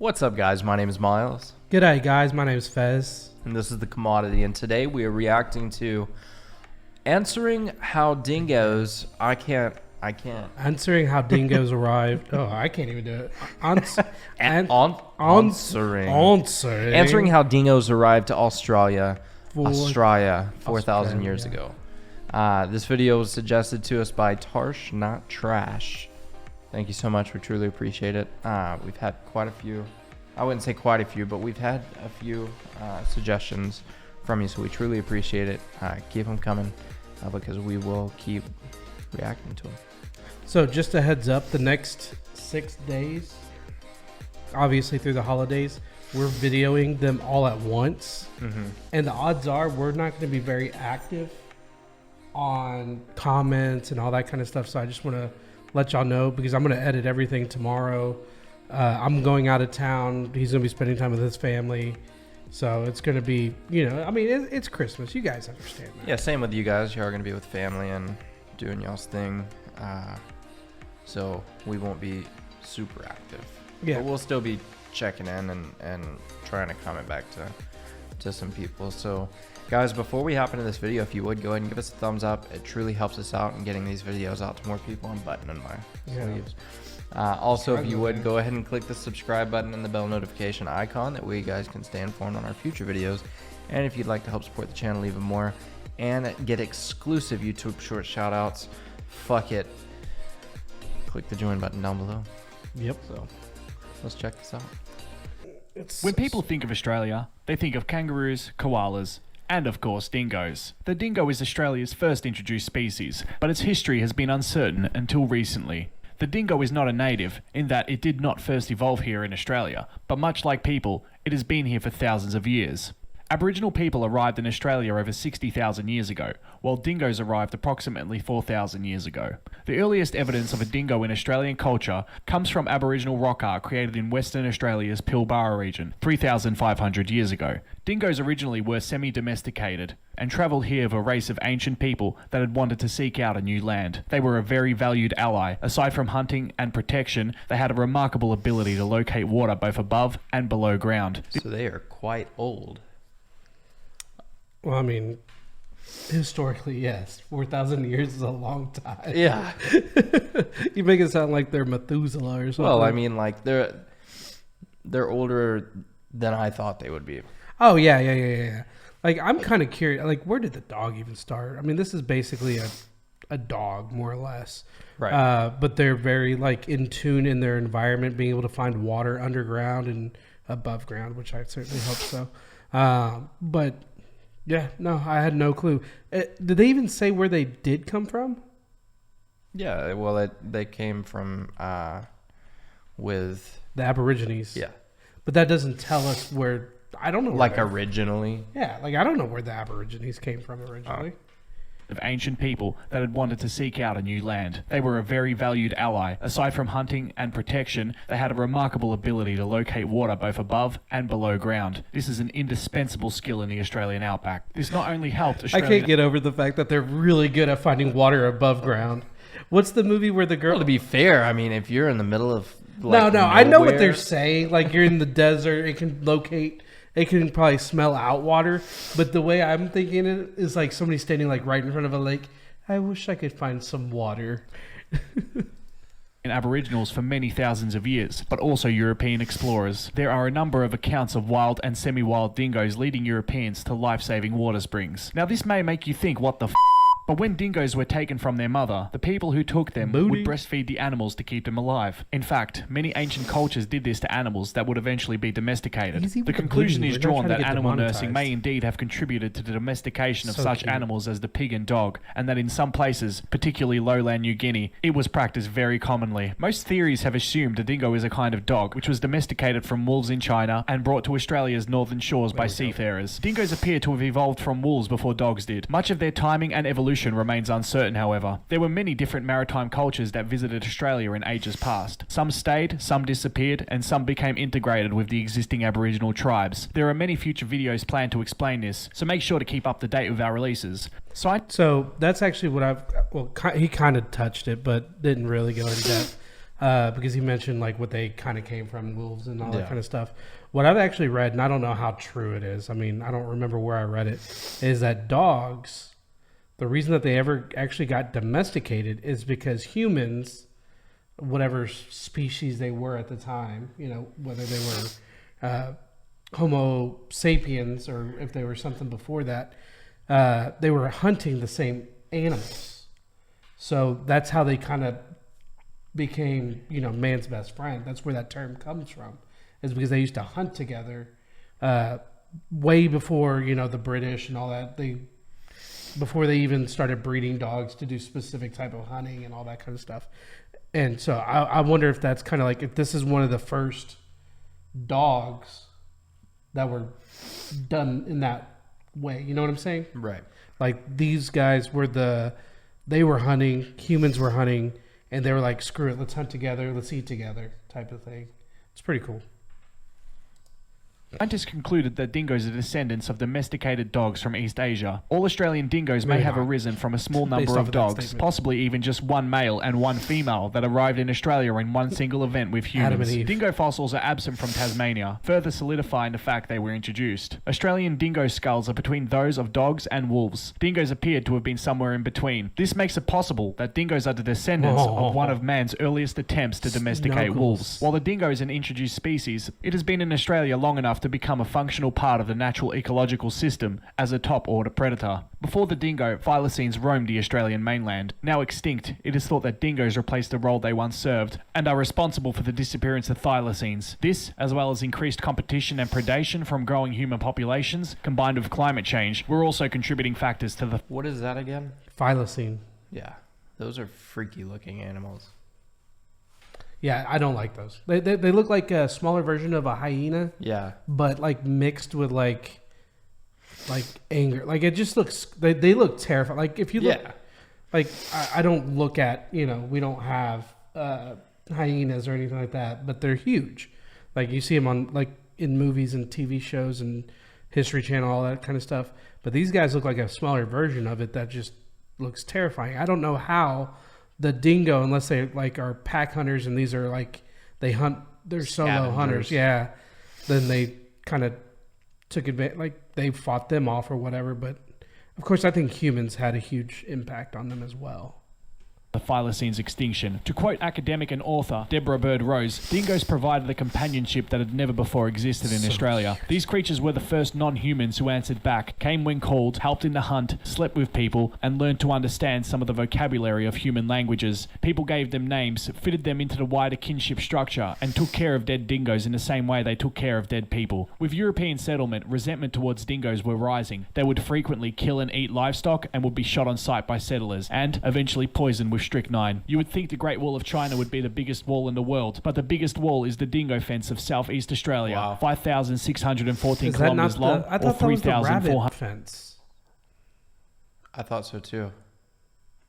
What's up, guys? My name is Miles. G'day, guys. My name is Fez. And this is The Commodity. And today we are reacting to answering how dingoes... I can't. Answering how dingoes arrived. Oh, I can't even do it. Answering how dingoes arrived to Australia 4,000 years ago. This video was suggested to us by Tarsh, Not Trash. Thank you so much. We truly appreciate it. We've had quite a few, I wouldn't say quite a few, but we've had a few suggestions from you, so we truly appreciate it. Keep them coming because we will keep reacting to them. So just a heads up, the next 6 days, obviously through the holidays, we're videoing them all at once. And the odds are we're not going to be very active on comments and all that kind of stuff. So I just want to let y'all know because I'm going to edit everything tomorrow. I'm going out of town. He's going to be spending time with his family. So it's going to be, I mean, it's Christmas. You guys understand that. Yeah, same with you guys. You are going to be with family and doing y'all's thing. So we won't be super active. Yeah. But we'll still be checking in and trying to comment back to some people. So guys, before we hop into this video, if you would go ahead and give us a thumbs up. It truly helps us out in getting these videos out to more people. I'm buttoning my sleeves. Also, if you would go ahead and click the subscribe button and the bell notification icon, that way you guys can stay informed on our future videos. And if you'd like to help support the channel even more and get exclusive YouTube short shout outs, fuck it, click the join button down below. Yep. So let's check this out. When people think of Australia, they think of kangaroos, koalas, and of course dingoes. The dingo is Australia's first introduced species, but its history has been uncertain until recently. The dingo is not a native in that it did not first evolve here in Australia, but much like people, it has been here for thousands of years. Aboriginal people arrived in Australia over 60,000 years ago, while dingoes arrived approximately 4,000 years ago. The earliest evidence of a dingo in Australian culture comes from Aboriginal rock art created in Western Australia's Pilbara region 3,500 years ago. Dingoes originally were semi-domesticated and travelled here with a race of ancient people that had wanted to seek out a new land. They were a very valued ally. Aside from hunting and protection, they had a remarkable ability to locate water both above and below ground. So they are quite old. Well, I mean, historically, yes. 4,000 years is a long time. Yeah. You make it sound like they're Methuselah or something. Well, I mean, like they're older than I thought they would be. Oh, yeah. Like, I'm kind of curious. Like, where did the dog even start? I mean, this is basically a dog, more or less. Right. But they're very, like, in tune in their environment, being able to find water underground and above ground, which I certainly hope so. But... yeah, no, I had no clue. Did they even say where they did come from? Yeah, well, they came from with the Aborigines. Yeah, but that doesn't tell us where. I don't know. Like originally. Yeah, like I don't know where the Aborigines came from originally. Of ancient people that had wanted to seek out a new land. They were a very valued ally. Aside from hunting and protection, they had a remarkable ability to locate water both above and below ground. This is an indispensable skill in the Australian outback. This not only helped Australia... I can't get over the fact that they're really good at finding water above ground. What's the movie where the girl... Well, to be fair, I mean, if you're in the middle of... Like, no, I know what they're saying. Like, you're in the desert, it can locate... It can probably smell out water, but the way I'm thinking it is like somebody standing like right in front of a lake. I wish I could find some water. In Aboriginals for many thousands of years, but also European explorers. There are a number of accounts of wild and semi-wild dingoes leading Europeans to life-saving water springs. Now this may make you think, what the f***? But when dingoes were taken from their mother, the people who took them would breastfeed the animals to keep them alive. In fact, many ancient cultures did this to animals that would eventually be domesticated. The conclusion is drawn that animal nursing may indeed have contributed to the domestication of such animals as the pig and dog, and that in some places, particularly lowland New Guinea, it was practiced very commonly. Most theories have assumed a dingo is a kind of dog, which was domesticated from wolves in China and brought to Australia's northern shores by seafarers. Dingoes appear to have evolved from wolves before dogs did. Much of their timing and evolution remains uncertain, however. There were many different maritime cultures that visited Australia in ages past. Some stayed, some disappeared, and some became integrated with the existing Aboriginal tribes. There are many future videos planned to explain this, so make sure to keep up to date with our releases. So that's actually what he kind of touched it, but didn't really go in depth. because he mentioned like what they kind of came from, wolves and all that kind of stuff. What I've actually read, and I don't know how true it is, I mean, I don't remember where I read it, is that dogs, the reason that they ever actually got domesticated is because humans, whatever species they were at the time, you know, whether they were Homo sapiens or if they were something before that, they were hunting the same animals. So that's how they kind of became, you know, man's best friend. That's where that term comes from, is because they used to hunt together way before, you know, the British and all that. Before they even started breeding dogs to do specific type of hunting and all that kind of stuff. And so I wonder if that's kind of like, if this is one of the first dogs that were done in that way. You know what I'm saying? Right. Like these guys they were hunting, humans were hunting, and they were like, screw it, let's hunt together, let's eat together type of thing. It's pretty cool. Scientists concluded that dingoes are descendants of domesticated dogs from East Asia. All Australian dingoes may have arisen from a small number of dogs, possibly even just one male and one female, that arrived in Australia in one single event with humans. Dingo fossils are absent from Tasmania, further solidifying the fact they were introduced. Australian dingo skulls are between those of dogs and wolves. Dingoes appeared to have been somewhere in between. This makes it possible that dingoes are the descendants of one of man's earliest attempts to domesticate wolves. While the dingo is an introduced species, it has been in Australia long enough to become a functional part of the natural ecological system as a top-order predator. Before the dingo, thylacines roamed the Australian mainland. Now extinct, it is thought that dingoes replaced the role they once served and are responsible for the disappearance of thylacines. This, as well as increased competition and predation from growing human populations, combined with climate change, were also contributing factors to the... What is that again? Thylacine. Yeah, those are freaky looking animals. Yeah, I don't like those. They look like a smaller version of a hyena. Yeah. But like mixed with like anger. Like it just looks, they look terrifying. Like if you look, like I don't look at, you know, we don't have hyenas or anything like that, but they're huge. Like you see them on like in movies and TV shows and History Channel, all that kind of stuff. But these guys look like a smaller version of it that just looks terrifying. I don't know how the dingo, unless they like are pack hunters and these are like they hunt, they're solo hunters, yeah. Then they kind of took advantage, like they fought them off or whatever. But of course, I think humans had a huge impact on them as well. The thylacines' extinction. To quote academic and author Deborah Bird Rose, dingoes provided the companionship that had never before existed in Australia. These creatures were the first non-humans who answered back, came when called, helped in the hunt, slept with people, and learned to understand some of the vocabulary of human languages. People gave them names, fitted them into the wider kinship structure, and took care of dead dingoes in the same way they took care of dead people. With European settlement, resentment towards dingoes were rising. They would frequently kill and eat livestock and would be shot on sight by settlers, and eventually poisoned with strychnine. You would think the Great Wall of China would be the biggest wall in the world, but the biggest wall is the dingo fence of Southeast Australia, 5,614 kilometers long, I thought that was the rabbit fence. I thought so too.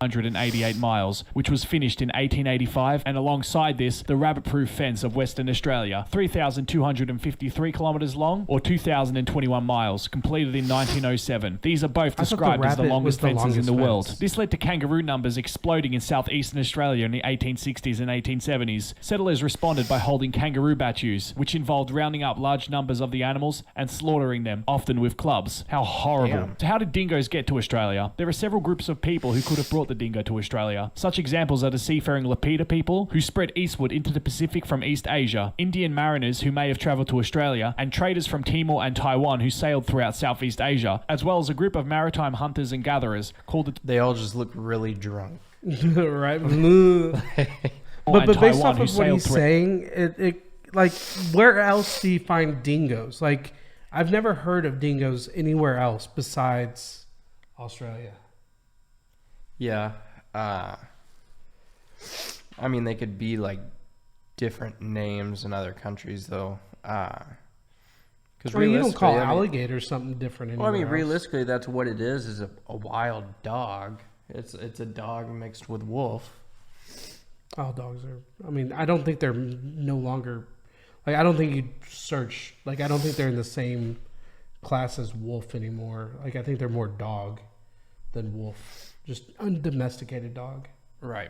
188 miles, which was finished in 1885, and alongside this, the rabbit-proof fence of Western Australia, 3,253 kilometres long, or 2,021 miles, completed in 1907. These are both described as the longest fences in the world. This led to kangaroo numbers exploding in southeastern Australia in the 1860s and 1870s. Settlers responded by holding kangaroo battues, which involved rounding up large numbers of the animals and slaughtering them, often with clubs. How horrible. Damn. So how did dingoes get to Australia? There are several groups of people who could have brought the dingo to Australia. Such examples are the seafaring Lapita people, who spread eastward into the Pacific from East Asia, Indian mariners who may have travelled to Australia, and traders from Timor and Taiwan who sailed throughout Southeast Asia, as well as a group of maritime hunters and gatherers called the... They all just look really drunk. Right? but based off of what he's saying, it like, where else do you find dingoes? Like, I've never heard of dingoes anywhere else besides Australia. Yeah. I mean, they could be like different names in other countries, though. Because you don't call alligators something different anywhere else. Realistically, that's what it is a wild dog. It's a dog mixed with wolf. All dogs are... I mean, I don't think they're no longer... Like, I don't think you search... Like, I don't think they're in the same class as wolf anymore. Like, I think they're more dog than wolf. Just undomesticated dog. Right.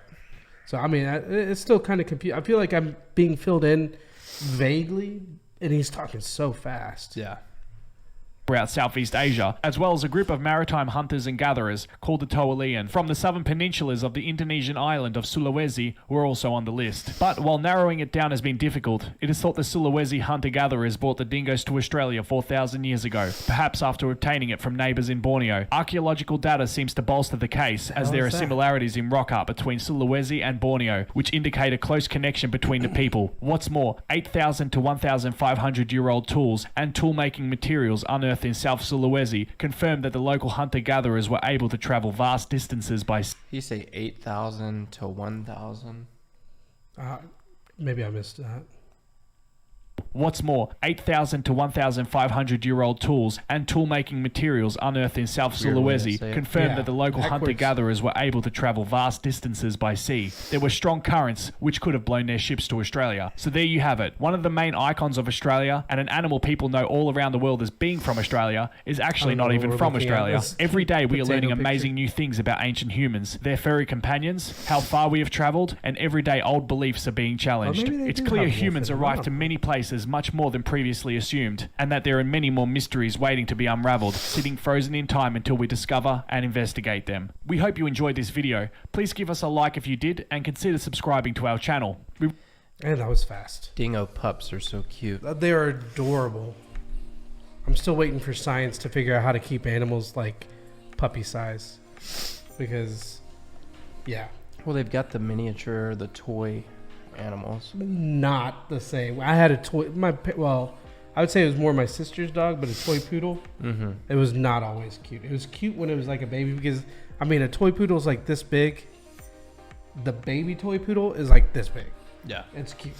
So I mean, it's still kind of confused. I feel like I'm being filled in vaguely, and he's talking so fast. Yeah. Throughout Southeast Asia, as well as a group of maritime hunters and gatherers called the Tawalian from the southern peninsulas of the Indonesian island of Sulawesi were also on the list. But while narrowing it down has been difficult, it is thought the Sulawesi hunter-gatherers brought the dingoes to Australia 4,000 years ago, perhaps after obtaining it from neighbours in Borneo. Archaeological data seems to bolster the case, as there are similarities in rock art between Sulawesi and Borneo, which indicate a close connection between the people. What's more, 8,000 to 1,500-year-old tools and tool-making materials unearthed in South Sulawesi confirmed that the local hunter-gatherers were able to travel vast distances by sea. You say 8,000 to 1,000? Maybe I missed that. What's more, 8,000 to 1,500-year-old tools and tool-making materials unearthed in South Sulawesi confirmed that the local hunter-gatherers were able to travel vast distances by sea. There were strong currents, which could have blown their ships to Australia. So there you have it. One of the main icons of Australia, and an animal people know all around the world as being from Australia, is actually not even from Australia. Every day we are learning amazing new things about ancient humans, their furry companions, how far we have travelled, and everyday old beliefs are being challenged. It's clear humans arrived to many places much more than previously assumed, and that there are many more mysteries waiting to be unraveled, sitting frozen in time until we discover and investigate them. We hope you enjoyed this video. Please give us a like if you did, and consider subscribing to our channel. And that was fast. Dingo pups are so cute. They are adorable. I'm still waiting for science to figure out how to keep animals like puppy size, because yeah. Well, they've got the miniature, the toy animals. Not the same. I had a toy. I would say it was more my sister's dog, but a toy poodle. Mm-hmm. It was not always cute. It was cute when it was like a baby, because I mean, a toy poodle is like this big. The baby toy poodle is like this big. Yeah, it's cute.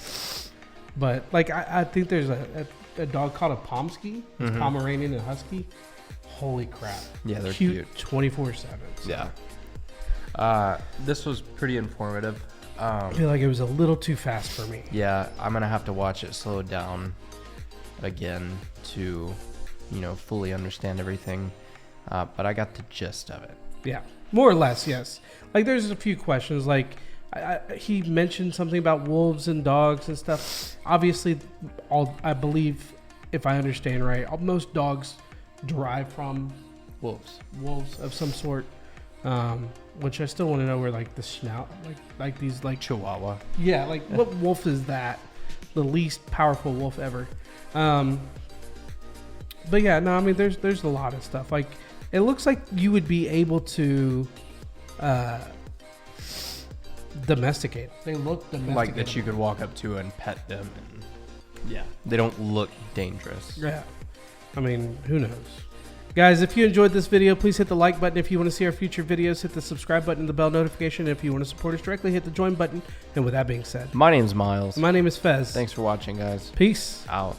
But like, I think there's a dog called a Pomsky. It's Pomeranian and Husky. Holy crap! Yeah, they're cute. 24/7. Yeah. This was pretty informative. I feel like it was a little too fast for me. Yeah, I'm gonna have to watch it slow down again to, fully understand everything. But I got the gist of it. Yeah, more or less, yes. Like, there's a few questions. Like, he mentioned something about wolves and dogs and stuff. Obviously, I believe, if I understand right, most dogs derive from wolves of some sort. Which I still want to know where, like, the snout, like these, like Chihuahua. Yeah, like what wolf is that? The least powerful wolf ever. But yeah, no, I mean, there's a lot of stuff. Like, it looks like you would be able to domesticate. They look domesticated. Like that you could walk up to and pet them. And yeah, they don't look dangerous. Yeah, I mean, who knows? Guys, if you enjoyed this video, please hit the like button. If you want to see our future videos, hit the subscribe button and the bell notification. If you want to support us directly, hit the join button. And with that being said, my name's Miles. My name is Fez. Thanks for watching, guys. Peace out.